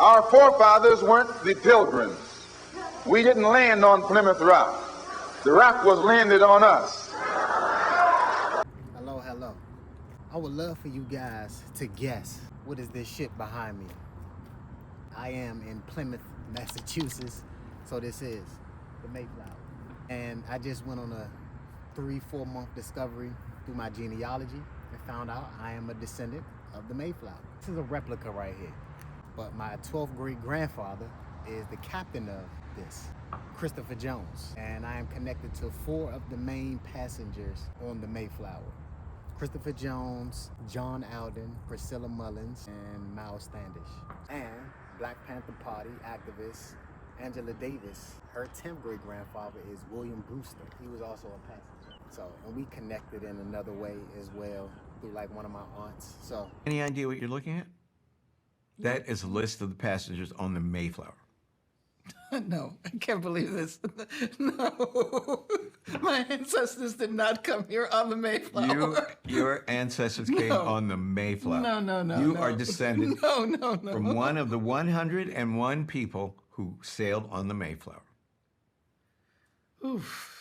Our forefathers weren't the pilgrims. We didn't land on Plymouth Rock. The rock was landed on us. Hello, hello. I would love for you guys to guess what is this ship behind me. I am in Plymouth, Massachusetts, so this is the Mayflower. And I just went on a 3-4 month discovery through my genealogy and found out I am a descendant of the Mayflower. This is a replica right here. But my 12th great grandfather is the captain of this, Christopher Jones. And I am connected to 4 of the main passengers on the Mayflower. Christopher Jones, John Alden, Priscilla Mullins, and Miles Standish. And Black Panther Party activist Angela Davis, her 10th great grandfather is William Brewster. He was also a passenger. So, and we connected in another way as well through like one of my aunts. So, any idea what you're looking at? That is a list of the passengers on the Mayflower. No, I can't believe this. No, my ancestors did not come here on the Mayflower. Your ancestors came on the Mayflower. No. You are descended No. from one of the 101 people who sailed on the Mayflower. Oof.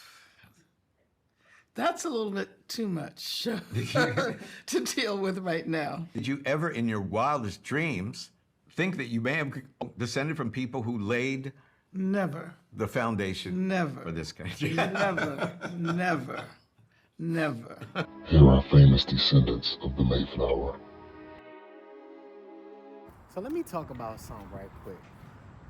That's a little bit too much to deal with right now. Did you ever, in your wildest dreams, think that you may have descended from people who laid Never. the foundation Never. for this country? Never. Here are famous descendants of the Mayflower. so let me talk about something right quick.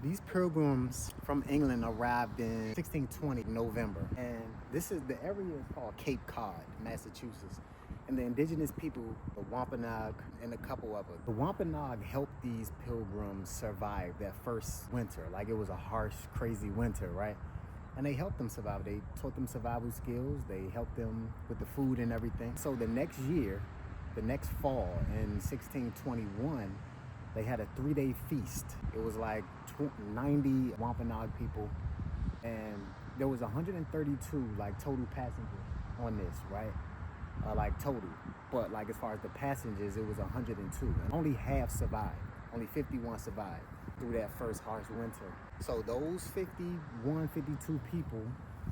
These pilgrims from England arrived in 1620 November, and this is the area is called Cape Cod, Massachusetts. And the indigenous people, the Wampanoag, and a couple of them. The Wampanoag helped these pilgrims survive that first winter. Like, it was a harsh, crazy winter, right? And they helped them survive. They taught them survival skills. They helped them with the food and everything. So the next year, the next fall in 1621, they had a 3-day feast. It was like 90 Wampanoag people, and there was 132 like total passengers on this, right? Like total, but like as far as the passengers, it was 102, and only half survived. Only 51 survived through that first harsh winter. So those 51, 52 people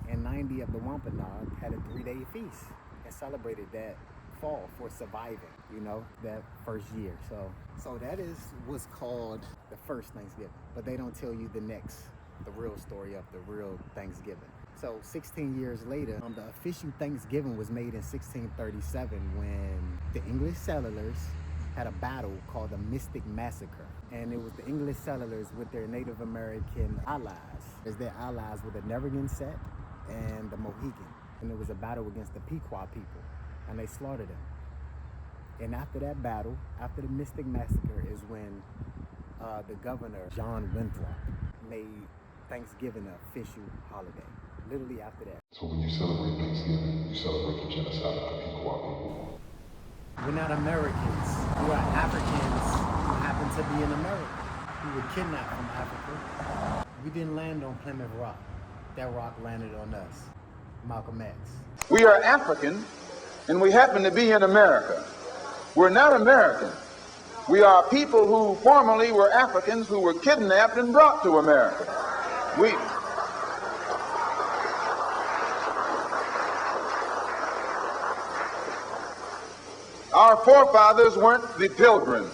and 90 of the Wampanoag had a 3-day feast and celebrated that fall for surviving, you know, that first year. So that is what's called the first Thanksgiving, but they don't tell you the real story of the real Thanksgiving. So 16 years later, the official Thanksgiving was made in 1637 when the English settlers had a battle called the Mystic Massacre. And it was the English settlers with their Native American allies. Their allies were the Narragansett and the Mohegan. And it was a battle against the Pequot people, and they slaughtered them. And after that battle, after the Mystic Massacre, is when the governor, John Winthrop, made Thanksgiving an official holiday. Literally after that. So when you celebrate Thanksgiving, you celebrate the genocide of the Pequot people. We're not Americans. We are Africans who happen to be in America. We were kidnapped from Africa. We didn't land on Plymouth Rock. That rock landed on us. Malcolm X. We are African, and we happen to be in America. We're not American. We are people who formerly were Africans who were kidnapped and brought to America. Our forefathers weren't the pilgrims.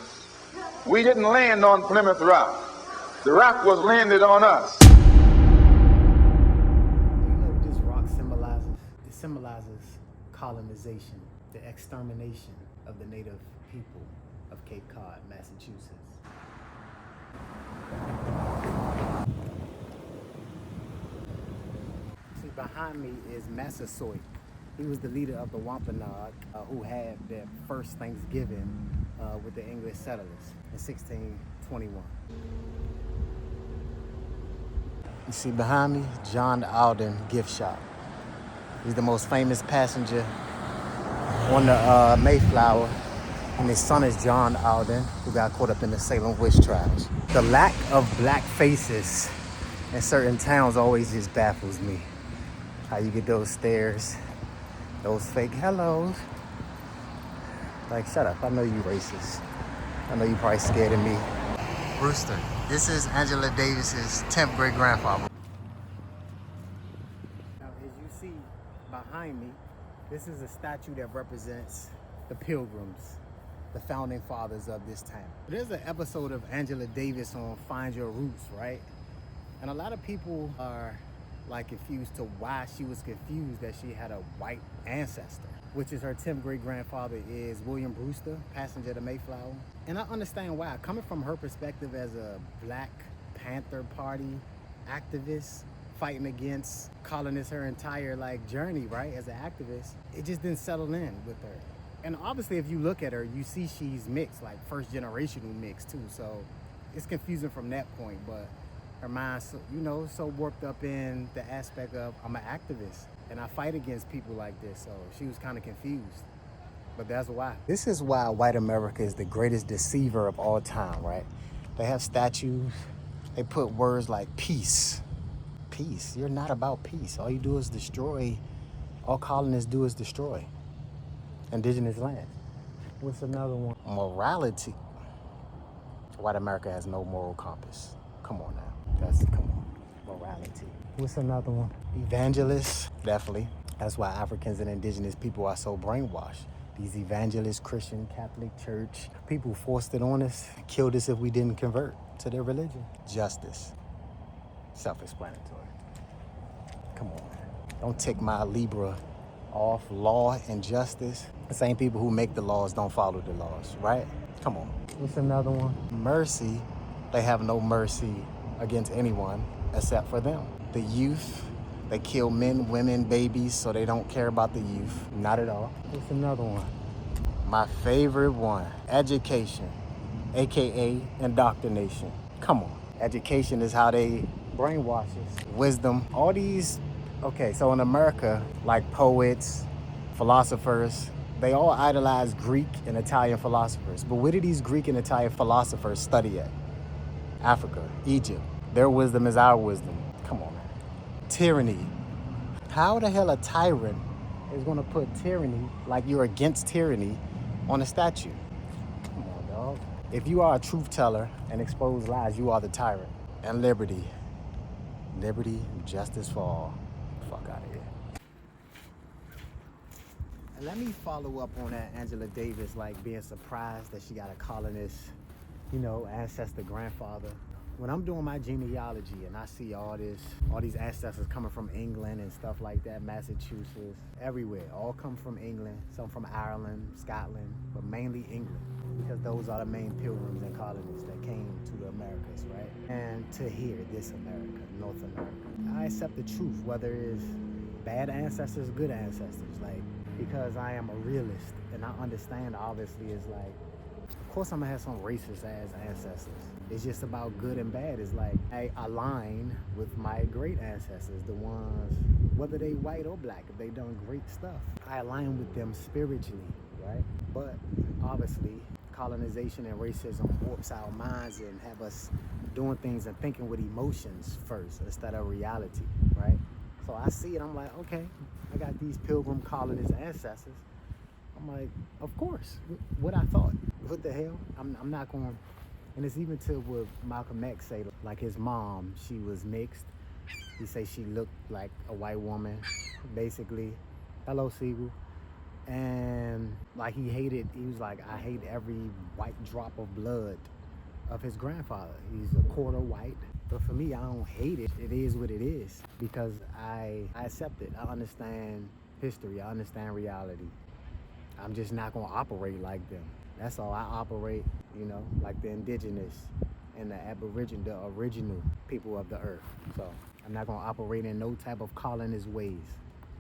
We didn't land on Plymouth Rock. The rock was landed on us. Do you know what this rock symbolizes? It symbolizes colonization, the extermination of the native people of Cape Cod, Massachusetts. See, behind me is Massasoit. He was the leader of the Wampanoag who had their first Thanksgiving with the English settlers in 1621. You see behind me, John Alden gift shop. He's the most famous passenger on the Mayflower, and his son is John Alden, who got caught up in the Salem witch trials. The lack of black faces in certain towns always just baffles me. How you get those stares, those fake hellos. Like, shut up, I know you racist. I know you probably scared of me. Brewster. This is Angela Davis's 10th great grandfather. Now, as you see behind me, this is a statue that represents the Pilgrims, the founding fathers of this town. There's an episode of Angela Davis on Find Your Roots, right? And a lot of people are like confused to why she was confused that she had a white ancestor, which is her 10th great grandfather is William Brewster, passenger to Mayflower. And I understand why. Coming from her perspective as a Black Panther Party activist, fighting against colonists her entire journey, right, as an activist, it just didn't settle in with her. And obviously if you look at her, you see she's mixed, like first generational mixed too. So it's confusing from that point, but her mind's, so warped up in the aspect of I'm an activist and I fight against people like this. So she was kind of confused, but that's why. This is why white America is the greatest deceiver of all time, right? They have statues, they put words like peace. Peace, you're not about peace. All you do is destroy, all colonists do is destroy indigenous land. What's another one? Morality. White America has no moral compass. Come on now. Come on. Morality. What's another one? Evangelists. Definitely. That's why Africans and indigenous people are so brainwashed. These evangelists, Christian, Catholic Church, people forced it on us, killed us if we didn't convert to their religion. Justice. Self-explanatory. Come on. Don't take my Libra off. Law and justice. The same people who make the laws don't follow the laws, right? Come on. What's another one? Mercy. They have no mercy against anyone except for them. The youth, they kill men, women, babies, so they don't care about the youth. Not at all. What's another one? My favorite one, education, AKA indoctrination. Come on. Education is how they brainwash us. Wisdom, all these, okay, so in America, like poets, philosophers, they all idolize Greek and Italian philosophers. But where did these Greek and Italian philosophers study at? Africa, Egypt. Their wisdom is our wisdom. Come on, man. Tyranny. How the hell a tyrant is gonna put tyranny, like you're against tyranny, on a statue? Come on, dog. If you are a truth teller and expose lies, you are the tyrant. And liberty. Liberty, justice for all. Fuck out of here. And let me follow up on that Angela Davis, being surprised that she got a colonist, ancestor, grandfather. When I'm doing my genealogy and I see all these ancestors coming from England and stuff like that, Massachusetts, everywhere, all come from England, some from Ireland, Scotland, but mainly England, because those are the main pilgrims and colonists that came to the Americas, right? And to here, this America, North America. I accept the truth, whether it's bad ancestors, good ancestors, because I am a realist and I understand, obviously, it's of course I'm gonna have some racist ass ancestors. It's just about good and bad. It's I align with my great ancestors, the ones, whether they white or black, if they done great stuff. I align with them spiritually, right? But obviously, colonization and racism warps our minds and have us doing things and thinking with emotions first instead of reality, right? So I see it, I'm like, okay, I got these pilgrim colonist ancestors. I'm like, of course, what I thought. What the hell? I'm not going, and it's even to what Malcolm X say, his mom, she was mixed. He say she looked like a white woman, basically. Hello, Siegel. And he hated, he was like, I hate every white drop of blood of his grandfather. He's a quarter white. But for me, I don't hate it. It is what it is, because I accept it. I understand history. I understand reality. I'm just not gonna operate like them. That's all. I operate, like the indigenous and the aboriginal, the original people of the earth. So I'm not gonna operate in no type of colonist ways.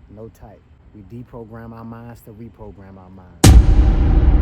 No type. We deprogram our minds to reprogram our minds.